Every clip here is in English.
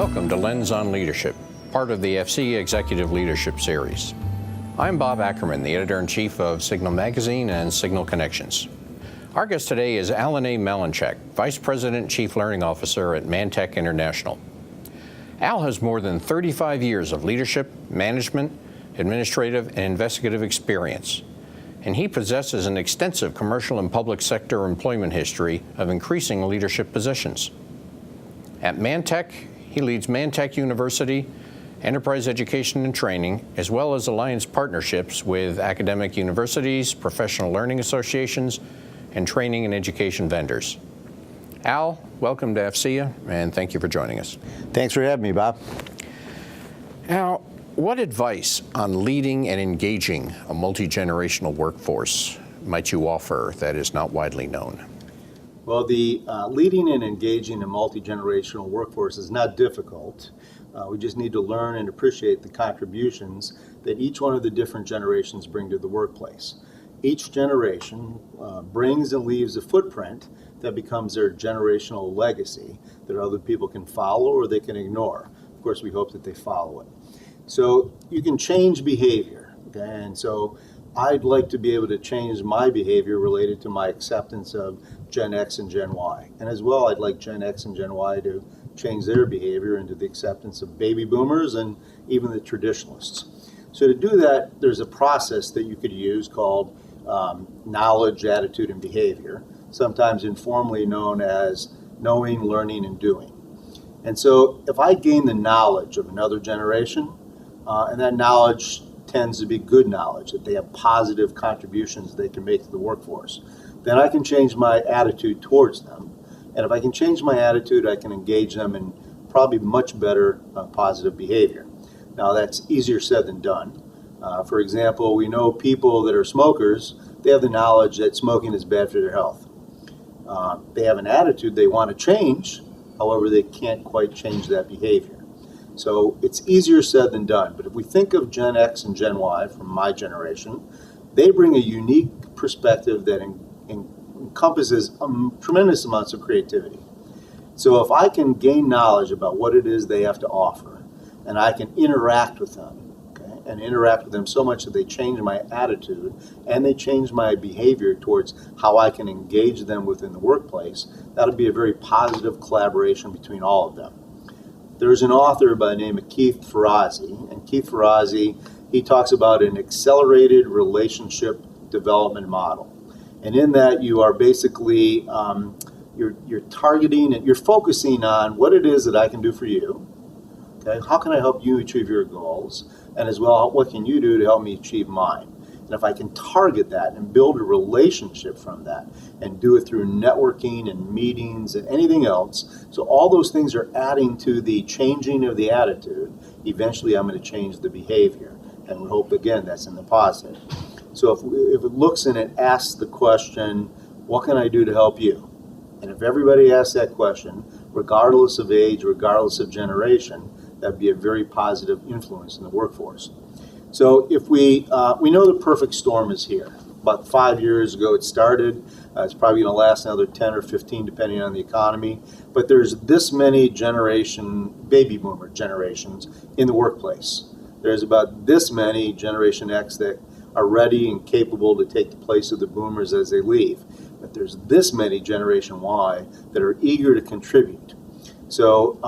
welcome to Lens on Leadership, part of the AFCEA Executive Leadership Series. I'm Bob Ackerman, the Editor-in-Chief of Signal Magazine and Signal Connections. Our guest today is Alan A. Malinchak, Vice President, Chief Learning Officer at ManTech International. Al has more than 35 years of leadership, management, administrative, and investigative experience, and he possesses an extensive commercial and public sector employment history of increasing leadership positions. At ManTech, he leads ManTech University, enterprise education and training, as well as alliance partnerships with academic universities, professional learning associations, and training and education vendors. Al, welcome to AFCEA, and thank you for joining us. Thanks for having me, Bob. Al, what advice on leading and engaging a multi-generational workforce might you offer that is not widely known? Well, the leading and engaging a multi-generational workforce is not difficult. We just need to learn and appreciate the contributions that each one of the different generations bring to the workplace. Each generation brings and leaves a footprint that becomes their generational legacy that other people can follow or they can ignore. Of course, we hope that they follow it. So you can change behavior, okay? And so I'd like to be able to change my behavior related to my acceptance of Gen X and Gen Y. And as well, I'd like Gen X and Gen Y to change their behavior into the acceptance of baby boomers and even the traditionalists. So to do that, there's a process that you could use called knowledge, attitude, and behavior, sometimes informally known as knowing, learning, and doing. And so if I gain the knowledge of another generation, and that knowledge tends to be good knowledge, that they have positive contributions they can make to the workforce, then I can change my attitude towards them. And if I can change my attitude, I can engage them in probably much better positive behavior. Now, that's easier said than done. For example, we know people that are smokers, they have the knowledge that smoking is bad for their health. They have an attitude they want to change, however, they can't quite change that behavior. So it's easier said than done. But if we think of Gen X and Gen Y from my generation, they bring a unique perspective that encompasses tremendous amounts of creativity. So if I can gain knowledge about what it is they have to offer, and I can interact with them, okay, and interact with them so much that they change my attitude and they change my behavior towards how I can engage them within the workplace, that'll be a very positive collaboration between all of them. There's an author by the name of Keith Ferrazzi, and Keith Ferrazzi, he talks about an accelerated relationship development model. And in that, you are basically, you're targeting and you're focusing on what it is that I can do for you. Okay, how can I help you achieve your goals? And as well, what can you do to help me achieve mine? And if I can target that and build a relationship from that and do it through networking and meetings and anything else, so all those things are adding to the changing of the attitude, eventually I'm going to change the behavior. And we hope, again, that's in the positive. So if it looks and it asks the question, what can I do to help you? And if everybody asks that question, regardless of age, regardless of generation, that'd be a very positive influence in the workforce. So if we know the perfect storm is here. About 5 years ago it started. It's probably going to last another 10 or 15 depending on the economy. But there's this many baby boomer generations in the workplace. There's about this many Generation X that are ready and capable to take the place of the boomers as they leave. But there's this many Generation Y that are eager to contribute. So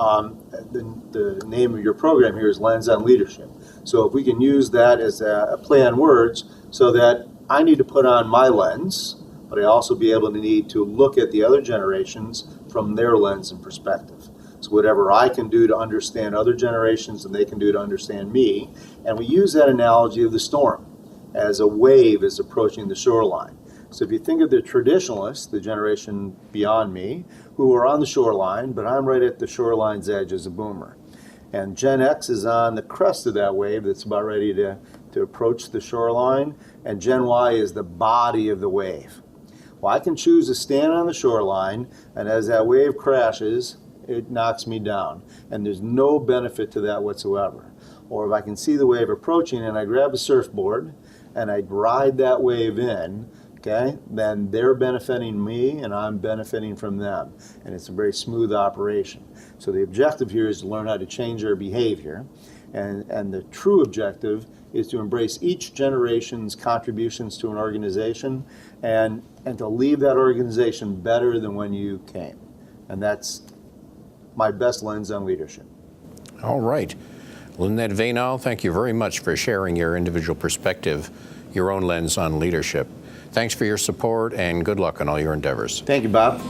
the name of your program here is Lens on Leadership. So if we can use that as a play on words so that I need to put on my lens, but I also be able to need to look at the other generations from their lens and perspective. So whatever I can do to understand other generations and they can do to understand me, and we use that analogy of the storm as a wave is approaching the shoreline. So if you think of the traditionalists, the generation beyond me, who are on the shoreline, but I'm right at the shoreline's edge as a boomer. And Gen X is on the crest of that wave that's about ready to approach the shoreline, and Gen Y is the body of the wave. Well, I can choose to stand on the shoreline, and as that wave crashes, it knocks me down, and there's no benefit to that whatsoever. Or if I can see the wave approaching and I grab a surfboard and I ride that wave in, okay, then they're benefiting me and I'm benefiting from them. And it's a very smooth operation. So the objective here is to learn how to change our behavior. And the true objective is to embrace each generation's contributions to an organization and to leave that organization better than when you came. And that's my best lens on leadership. All right. Well, in that vein, Al, thank you very much for sharing your individual perspective, your own lens on leadership. Thanks for your support and good luck on all your endeavors. Thank you, Bob.